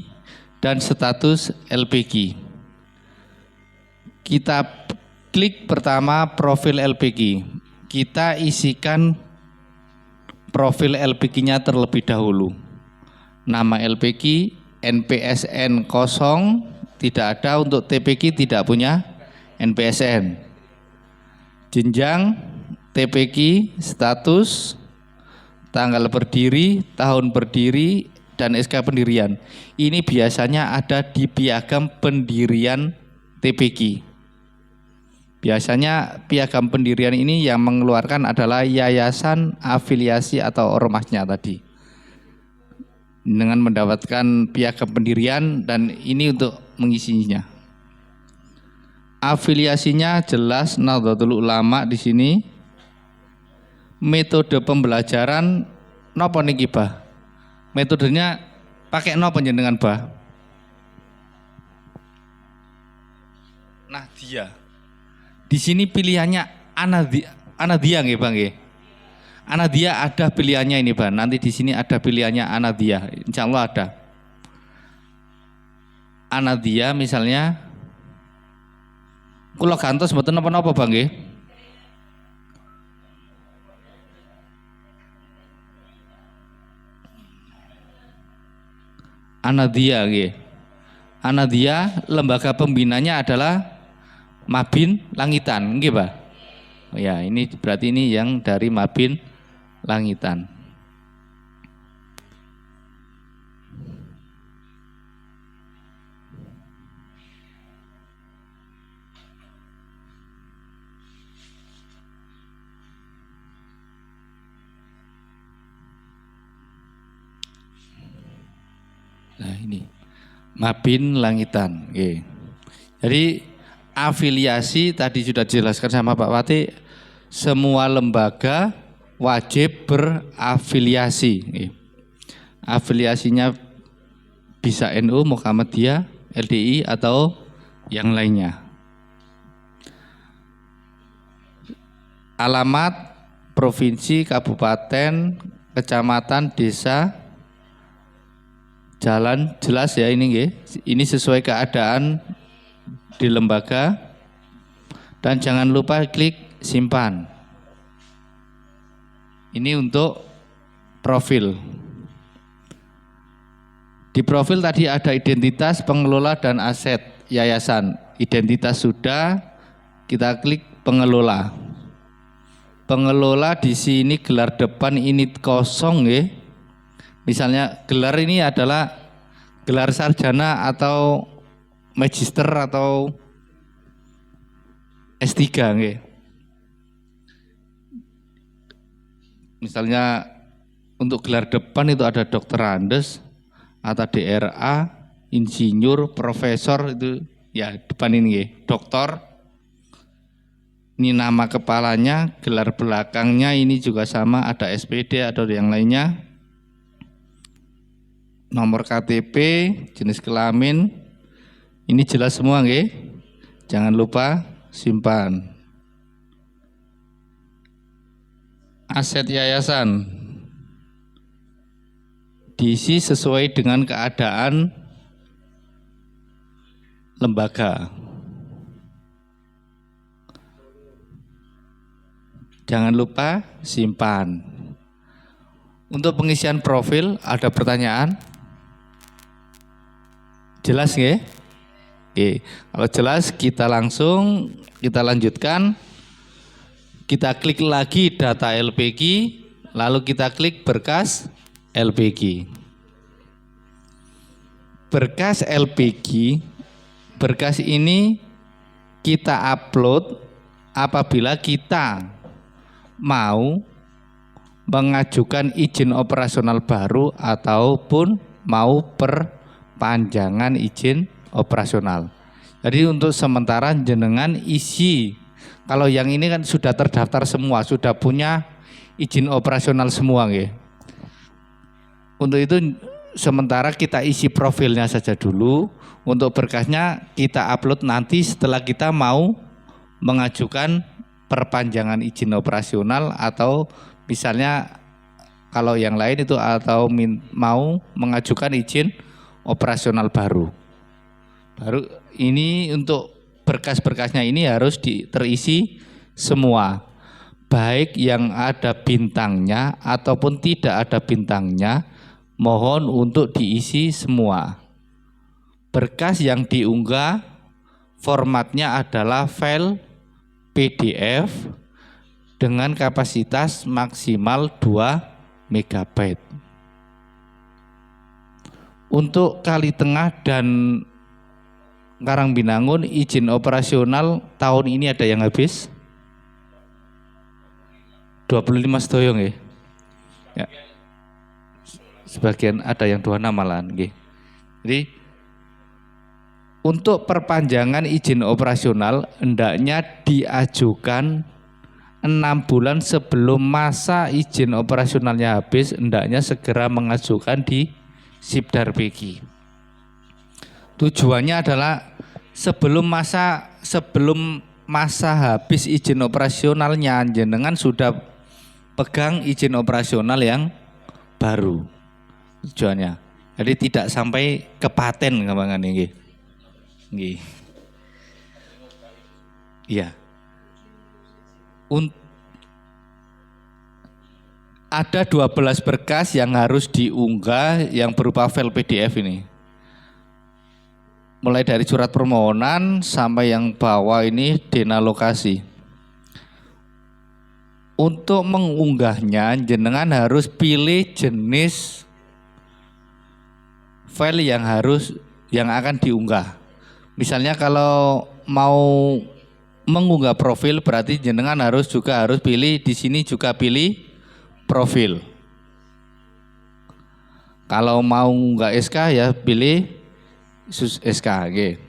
dan status LPQ. Kita klik pertama profil LPQ. Kita isikan profil LPQ-nya terlebih dahulu. Nama LPQ, NPSN kosong, tidak ada. Untuk TPQ tidak punya NPSN. Jenjang TPQ, status, tanggal berdiri, tahun berdiri, dan SK pendirian. Ini biasanya ada di piagam pendirian TPQ. Biasanya piagam pendirian ini yang mengeluarkan adalah yayasan, afiliasi, atau ormasnya tadi. Dengan mendapatkan piagam pendirian, dan ini untuk mengisinya. Afiliasinya jelas Nahdlatul Ulama di sini. Metode pembelajaran napa niki, Bah? Metodenya pakai napa jenengan, Bah? Nahdiyah. Di sini pilihannya Anadiyah nggih, Bang nggih. Anadiyah ada pilihannya ini, Bang. Nanti di sini ada pilihannya Anadiyah. Insya Allah ada. Anadiyah misalnya kula gantos mboten napa-napa, Bang nggih. Anadiyah nggih. Anadiyah lembaga pembinanya adalah Mabin Langitan, nggih, Pak? Oh ya, ini berarti ini yang dari Mabin Langitan. Nah, ini Mabin Langitan. Oke. Jadi afiliasi tadi sudah dijelaskan sama Pak Wati, semua lembaga wajib berafiliasi. Oke. Afiliasinya bisa NU, Muhammadiyah, LDI atau yang lainnya. Alamat provinsi, kabupaten, kecamatan, desa, jalan jelas ya ini nggih. Ini sesuai keadaan di lembaga dan jangan lupa klik simpan. Ini untuk profil. Di profil tadi ada identitas, pengelola dan aset yayasan. Identitas sudah, kita klik pengelola. Pengelola di sini gelar depan ini kosong nggih. Misalnya gelar ini adalah gelar sarjana atau magister atau S3 nggih. Misalnya untuk gelar depan itu ada dokter Andes atau DRA, insinyur, profesor itu ya depan ini nggih, doktor. Ini nama kepalanya, gelar belakangnya ini juga sama, ada SPD atau yang lainnya. Nomor KTP, jenis kelamin, ini jelas semua nggih. Jangan lupa simpan. Aset yayasan diisi sesuai dengan keadaan lembaga. Jangan lupa simpan. Untuk pengisian profil ada pertanyaan? Jelas nggih? Oke, kalau jelas kita lanjutkan. Kita klik lagi data LPG, lalu kita klik berkas LPG. Berkas LPG, berkas ini kita upload apabila kita mau mengajukan izin operasional baru ataupun mau perpanjangan izin operasional. Jadi untuk sementara jenengan isi, kalau yang ini kan sudah terdaftar semua, sudah punya izin operasional semua nggih. Untuk itu sementara kita isi profilnya saja dulu, untuk berkasnya kita upload nanti setelah kita mau mengajukan perpanjangan izin operasional atau misalnya kalau yang lain itu atau mau mengajukan izin operasional baru. Baru ini untuk berkas-berkasnya ini harus terisi semua. Baik yang ada bintangnya ataupun tidak ada bintangnya, mohon untuk diisi semua. Berkas yang diunggah formatnya adalah file PDF dengan kapasitas maksimal 2 MB. Untuk Kali Tengah dan Karangbinangun izin operasional tahun ini ada yang habis 25 sedoyo nggih. Ya. Sebagian ada yang 26 malahan nggih. Jadi Untuk perpanjangan izin operasional hendaknya diajukan 6 bulan sebelum masa izin operasionalnya habis, hendaknya segera mengajukan di Sibdar PG. Tujuannya adalah sebelum masa habis izin operasionalnya, jenengan sudah pegang izin operasional yang baru. Tujuannya. Jadi tidak sampai ke paten gampangan ini. Nggih. Iya. Ada 12 berkas yang harus diunggah yang berupa file PDF ini. Mulai dari surat permohonan sampai yang bawah ini denalokasi. Untuk mengunggahnya jenengan harus pilih jenis file yang akan diunggah. Misalnya kalau mau mengunggah profil berarti jenengan harus pilih di sini juga pilih profil. Kalau mau enggak SK ya pilih SK. Okay.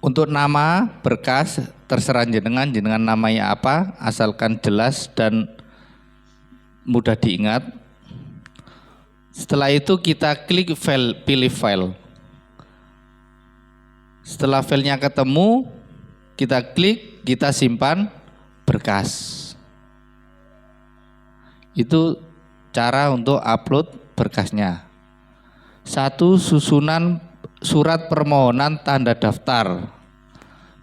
Untuk nama berkas terserah jenengan namanya apa, asalkan jelas dan mudah diingat. Setelah itu kita klik file, pilih file. Setelah filenya ketemu, kita klik, kita simpan berkas. Itu cara untuk upload berkasnya. 1. Susunan surat permohonan tanda daftar.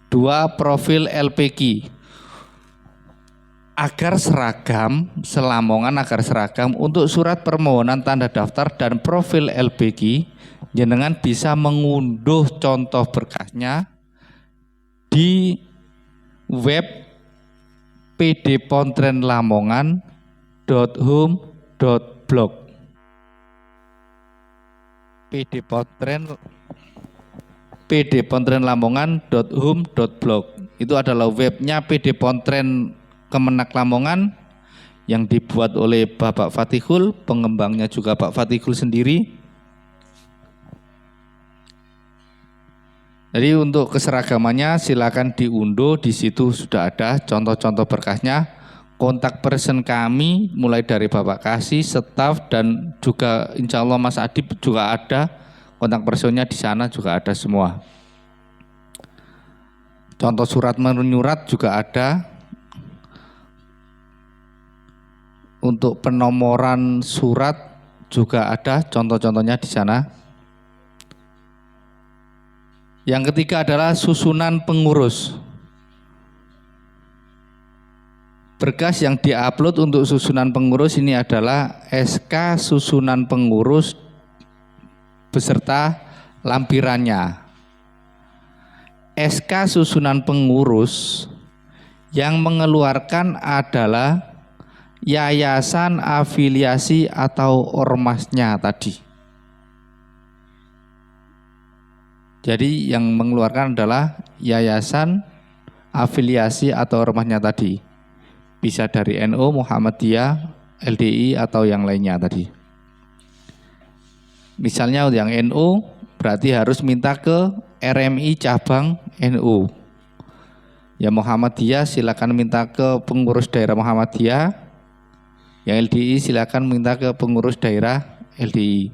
2. Profil LPG. Agar seragam, selamongan agar seragam, untuk surat permohonan tanda daftar dan profil LPG, jenengan bisa mengunduh contoh berkasnya di web pdpontrenlamongan.home.blog. pdpontrenlamongan.home.blog itu adalah webnya PD Pontren Kemenak Lamongan yang dibuat oleh Bapak Fatihul, pengembangnya juga Pak Fatihul sendiri. Jadi untuk keseragamannya silakan diunduh, di situ sudah ada contoh-contoh berkasnya. Kontak person kami mulai dari Bapak Kasih, staf dan juga insya Allah Mas Adib juga ada. Kontak personnya di sana juga ada semua. Contoh surat menyurat juga ada. Untuk penomoran surat juga ada contoh-contohnya di sana. Yang ketiga adalah susunan pengurus. Berkas yang diupload untuk susunan pengurus ini adalah SK susunan pengurus beserta lampirannya. SK susunan pengurus yang mengeluarkan adalah yayasan afiliasi atau ormasnya tadi. Jadi yang mengeluarkan adalah yayasan afiliasi atau ormasnya tadi. Bisa dari NU, Muhammadiyah, LDI atau yang lainnya tadi. Misalnya yang NU berarti harus minta ke RMI cabang NU. Ya Muhammadiyah silakan minta ke pengurus daerah Muhammadiyah. Yang LDI silakan minta ke pengurus daerah LDI.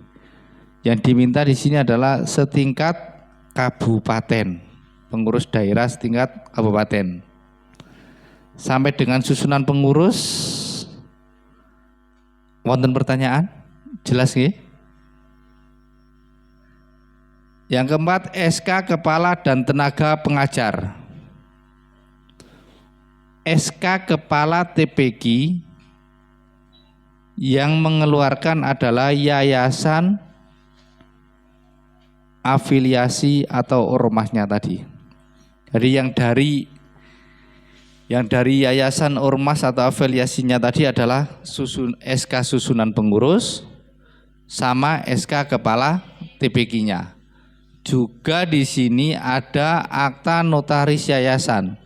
Yang diminta di sini adalah setingkat kabupaten, pengurus daerah setingkat kabupaten. Sampai dengan susunan pengurus, wonten pertanyaan? Jelas nggih? Yang keempat, SK kepala dan tenaga pengajar. SK kepala TPQ yang mengeluarkan adalah yayasan afiliasi atau ormasnya tadi. Jadi yang dari yayasan ormas atau afiliasinya tadi adalah SK susunan pengurus sama SK kepala TPQ-nya. Juga di sini ada akta notaris yayasan.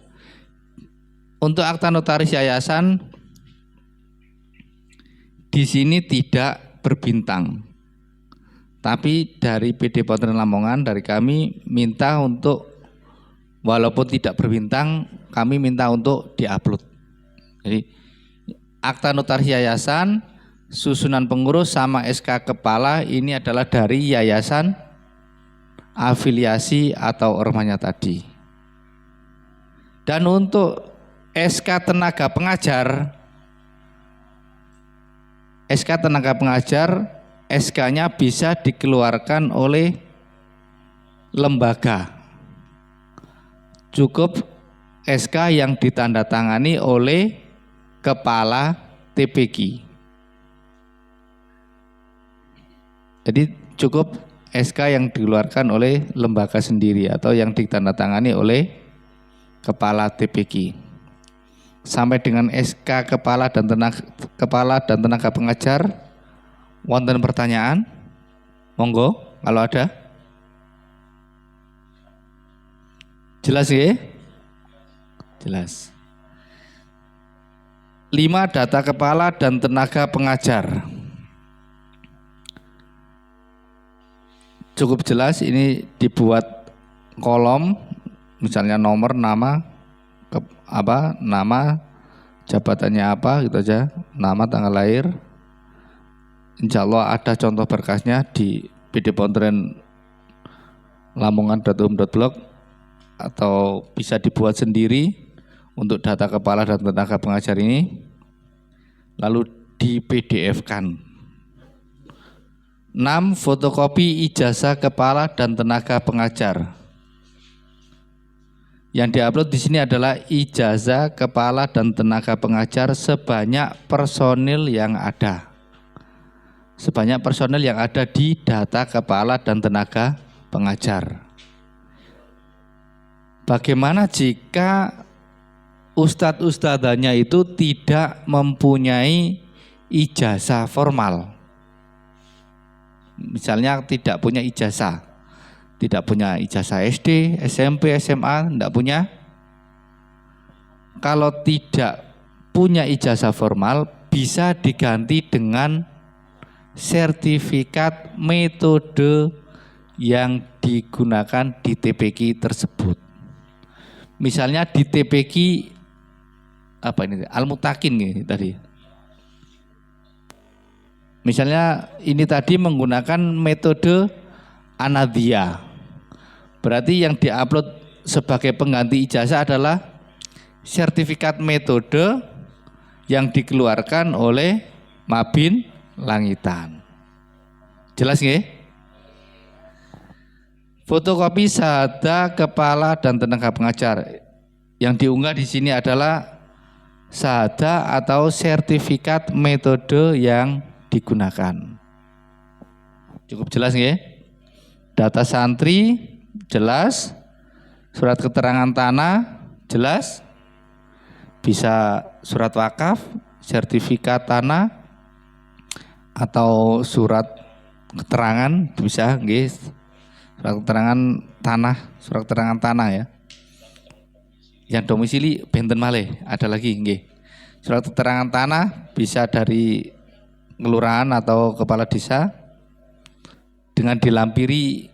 Untuk akta notaris yayasan di sini tidak berbintang. Tapi dari PD Pesantren Lamongan, dari kami minta untuk walaupun tidak berbintang, kami minta untuk diupload. Jadi akta notaris yayasan, susunan pengurus sama SK kepala ini adalah dari yayasan, afiliasi atau ormasnya tadi. Dan untuk SK tenaga pengajar, SK-nya bisa dikeluarkan oleh lembaga. Cukup SK yang ditandatangani oleh kepala TPQ. Jadi cukup SK yang dikeluarkan oleh lembaga sendiri atau yang ditandatangani oleh kepala TPQ. Sampai dengan SK kepala dan tenaga pengajar, wonten pertanyaan? Monggo kalau ada. Jelas ya? Jelas. 5 data kepala dan tenaga pengajar. Cukup jelas, ini dibuat kolom, misalnya nomor, nama, nama, jabatannya apa, gitu aja, nama, tanggal lahir. Insya Allah ada contoh berkasnya di PD Pesantren Lamongan.um.blog atau bisa dibuat sendiri untuk data kepala dan tenaga pengajar ini, lalu di PDF-kan. 6. Fotokopi ijazah kepala dan tenaga pengajar. Yang diupload di sini adalah ijazah kepala dan tenaga pengajar sebanyak personil yang ada. Sebanyak personil yang ada di data kepala dan tenaga pengajar. Bagaimana jika ustadz-ustadzanya itu tidak mempunyai ijazah formal? Misalnya tidak punya ijazah. Tidak punya ijazah SD, SMP, SMA, tidak punya. Kalau tidak punya ijazah formal, bisa diganti dengan sertifikat metode yang digunakan di TPQ tersebut. Misalnya di TPQ apa ini? Al-Mutakin nih tadi. Misalnya ini tadi menggunakan metode Anadiyah. Berarti yang diupload sebagai pengganti ijazah adalah sertifikat metode yang dikeluarkan oleh Mabin Langitan. Jelas nggih? Fotokopi syahadah kepala dan tenaga pengajar. Yang diunggah di sini adalah syahadah atau sertifikat metode yang digunakan. Cukup jelas nggih? Data santri jelas, surat keterangan tanah jelas, bisa surat wakaf, sertifikat tanah atau surat keterangan bisa nggih. Surat keterangan tanah, surat keterangan tanah ya. Yang domisili benten malih, ada lagi nggih. Surat keterangan tanah bisa dari kelurahan atau kepala desa dengan dilampiri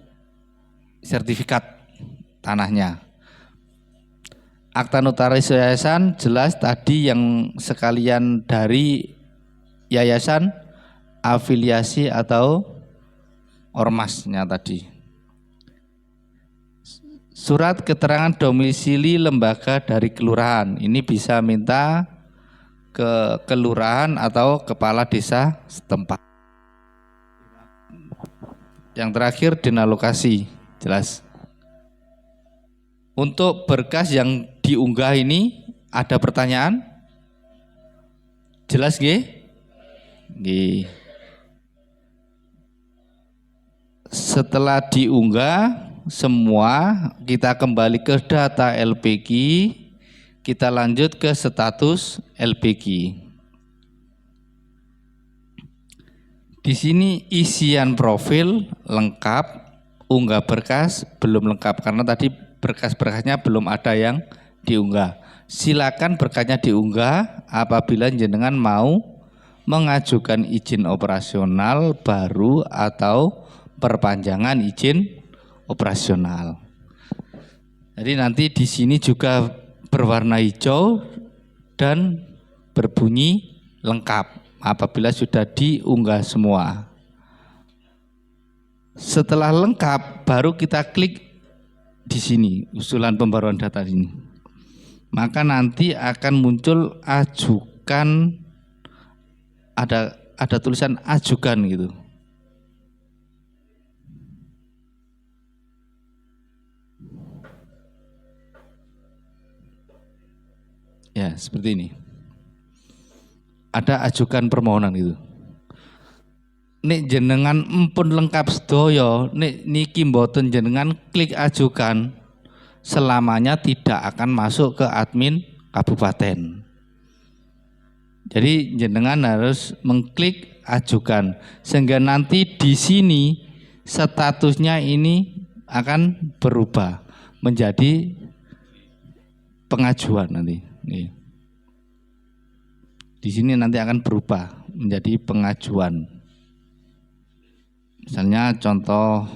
sertifikat tanahnya. Akta notaris yayasan jelas tadi yang sekalian dari yayasan, afiliasi atau ormasnya tadi. Surat keterangan domisili lembaga dari kelurahan, ini bisa minta ke kelurahan atau kepala desa setempat. Yang terakhir dinalokasi, jelas. Untuk berkas yang diunggah ini ada pertanyaan? Jelas nggih? Nggih. Setelah diunggah semua, kita kembali ke data LPQ, kita lanjut ke status LPQ. Di sini isian profil lengkap, unggah berkas belum lengkap karena tadi berkas-berkasnya belum ada yang diunggah. Silakan berkasnya diunggah apabila jenengan mau mengajukan izin operasional baru atau perpanjangan izin operasional. Jadi nanti di sini juga berwarna hijau dan berbunyi lengkap apabila sudah diunggah semua. Setelah lengkap baru kita klik di sini usulan pembaruan data ini. Maka nanti akan muncul ajukan, ada tulisan ajukan gitu. Ya, seperti ini. Ada ajukan permohonan gitu. Nek jenengan empun lengkap sedaya, nek niki mboten jenengan klik ajukan, selamanya tidak akan masuk ke admin kabupaten. Jadi jenengan harus mengklik ajukan sehingga nanti di sini statusnya ini akan berubah menjadi pengajuan nanti. Nih. Di sini nanti akan berubah menjadi pengajuan. Misalnya contoh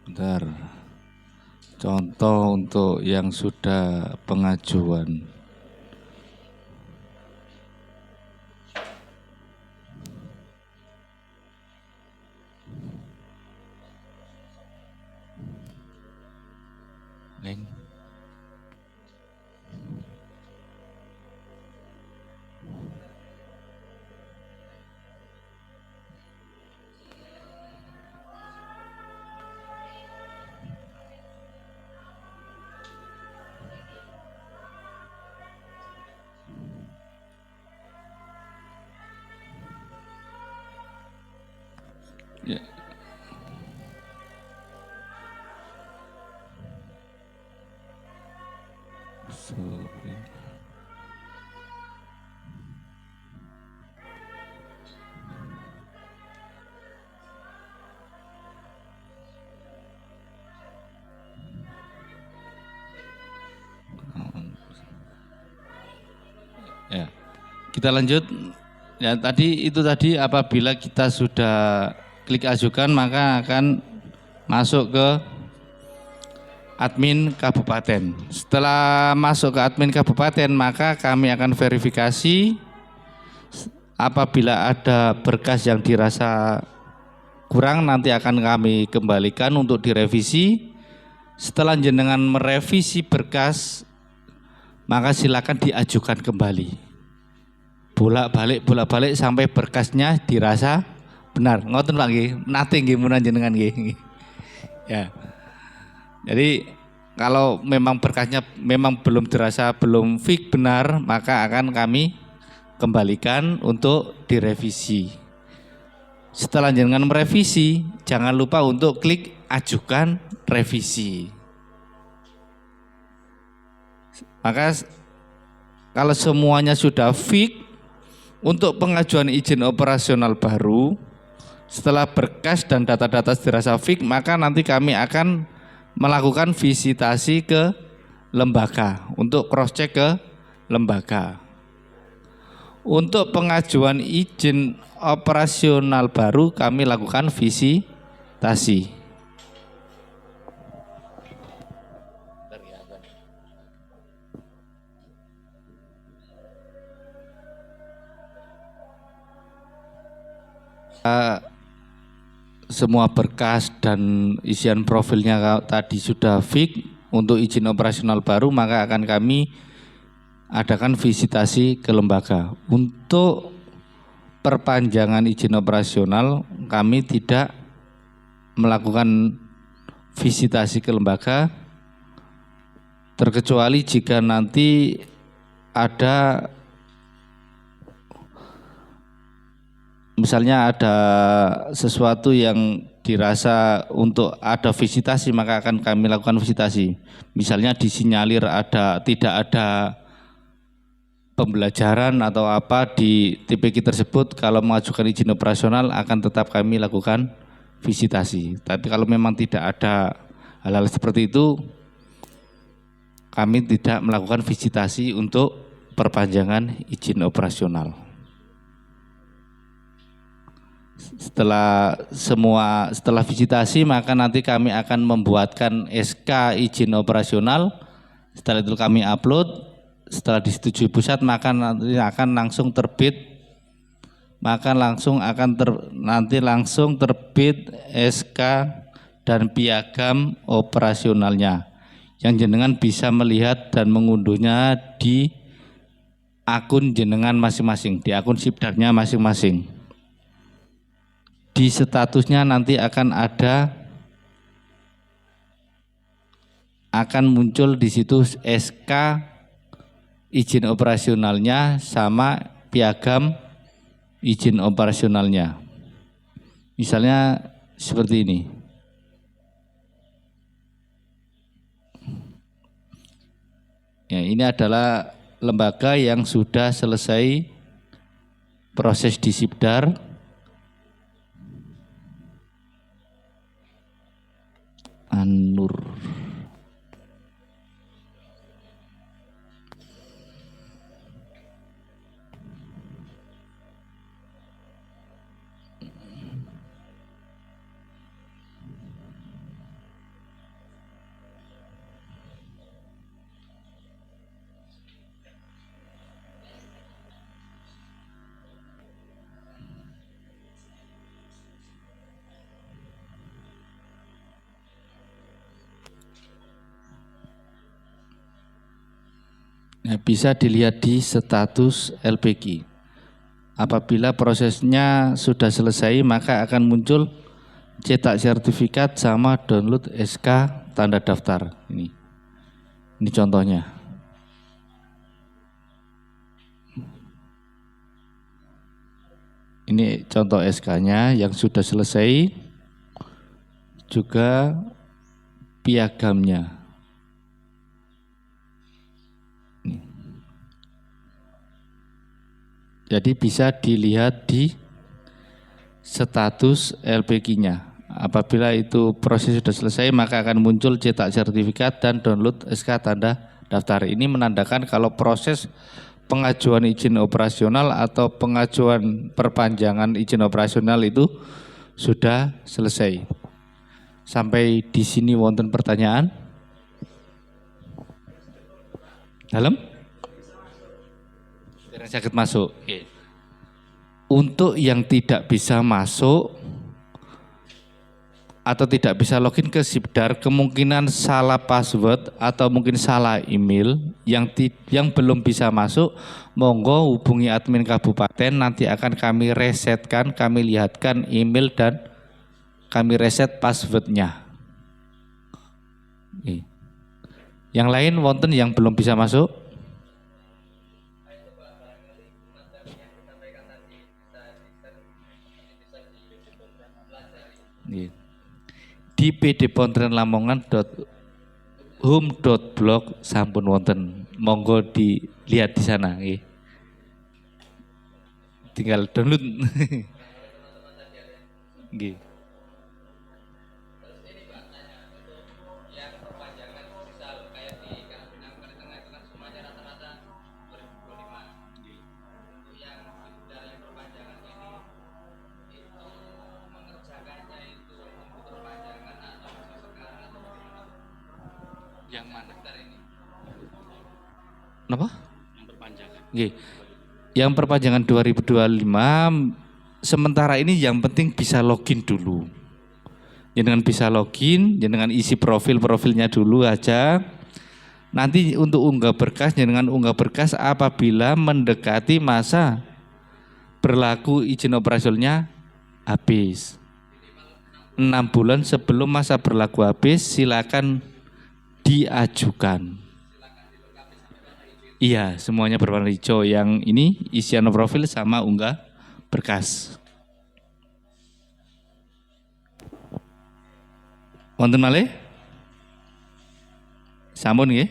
bentar. Contoh untuk yang sudah pengajuan. Link. Ya. Ya, kita lanjut. Ya, itu tadi apabila kita sudah klik ajukan maka akan masuk ke admin kabupaten. Setelah masuk ke admin kabupaten maka kami akan verifikasi apabila ada berkas yang dirasa kurang nanti akan kami kembalikan untuk direvisi. Setelah jenengan merevisi berkas maka silakan diajukan kembali. Bolak-balik sampai berkasnya dirasa benar. Ngoten Pak nggih, nate nggih mun jenengan nggih. Ya. Jadi kalau memang berkasnya memang belum dirasa belum fix benar, maka akan kami kembalikan untuk direvisi. Setelah jenengan merevisi, jangan lupa untuk klik ajukan revisi. Maka kalau semuanya sudah fix untuk pengajuan izin operasional baru, setelah berkas dan data-data dirasa fix, maka nanti kami akan melakukan visitasi ke lembaga untuk cross check ke lembaga. Untuk pengajuan izin operasional baru kami lakukan visitasi. Semua berkas dan isian profilnya tadi sudah fix untuk izin operasional baru, maka akan kami adakan visitasi ke lembaga. Untuk perpanjangan izin operasional kami tidak melakukan visitasi ke lembaga, terkecuali jika nanti ada misalnya ada sesuatu yang dirasa untuk ada visitasi, maka akan kami lakukan visitasi. Misalnya disinyalir tidak ada pembelajaran atau apa di TPQ tersebut, kalau mengajukan izin operasional akan tetap kami lakukan visitasi. Tapi kalau memang tidak ada hal-hal seperti itu, kami tidak melakukan visitasi untuk perpanjangan izin operasional. Setelah visitasi, maka nanti kami akan membuatkan SK izin operasional. Setelah itu kami upload. Setelah disetujui pusat, maka nanti akan langsung terbit. Maka nanti langsung terbit SK dan piagam operasionalnya, yang jenengan bisa melihat dan mengunduhnya di akun jenengan masing-masing, di akun Sibdarnya masing-masing. Di statusnya nanti akan muncul di situ SK izin operasionalnya sama piagam izin operasionalnya. Misalnya seperti ini. Ya, ini adalah lembaga yang sudah selesai proses di Sibdar. An-Nur. Nah, bisa dilihat di status LPG. Apabila prosesnya sudah selesai, maka akan muncul cetak sertifikat sama download SK tanda daftar. Ini contohnya. Ini contoh SK-nya yang sudah selesai, juga piagamnya. Jadi bisa dilihat di status LPG-nya. Apabila itu proses sudah selesai, maka akan muncul cetak sertifikat dan download SK tanda daftar. Ini menandakan kalau proses pengajuan izin operasional atau pengajuan perpanjangan izin operasional itu sudah selesai. Sampai di sini wonten pertanyaan? Dalam? Sakit masuk. Untuk yang tidak bisa masuk atau tidak bisa login ke Sibdar, kemungkinan salah password atau mungkin salah email, yang belum bisa masuk, monggo hubungi admin kabupaten, nanti akan kami resetkan, kami lihatkan email dan kami reset passwordnya. Yang lain wonten yang belum bisa masuk? Di pdpontrenlamongan.home.blog sampun wonten, monggo dilihat di sana. Tinggal download. Yang mana? Kenapa? Yang perpanjangan. Yang perpanjangan 2025, sementara ini yang penting bisa login dulu. Jangan bisa login, jangan isi profilnya dulu aja. Nanti untuk unggah berkas, jangan unggah berkas apabila mendekati masa berlaku izin operasionalnya habis. 6 bulan sebelum masa berlaku habis silakan diajukan. Iya, semuanya berwarna hijau. Yang ini isian profil sama unggah berkas. Wonten malih? Sampun nggih?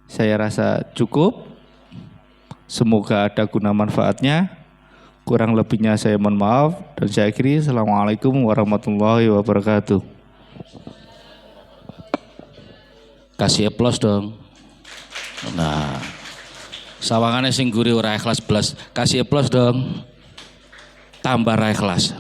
Saya rasa cukup. Semoga ada guna manfaatnya. Kurang lebihnya saya mohon maaf dan saya akhiri. Assalamualaikum warahmatullahi wabarakatuh. Kasih aplaus dong. Nah, sawangane sing guri ora ikhlas belas. Kasih aplaus dong. Tambah ra ikhlas.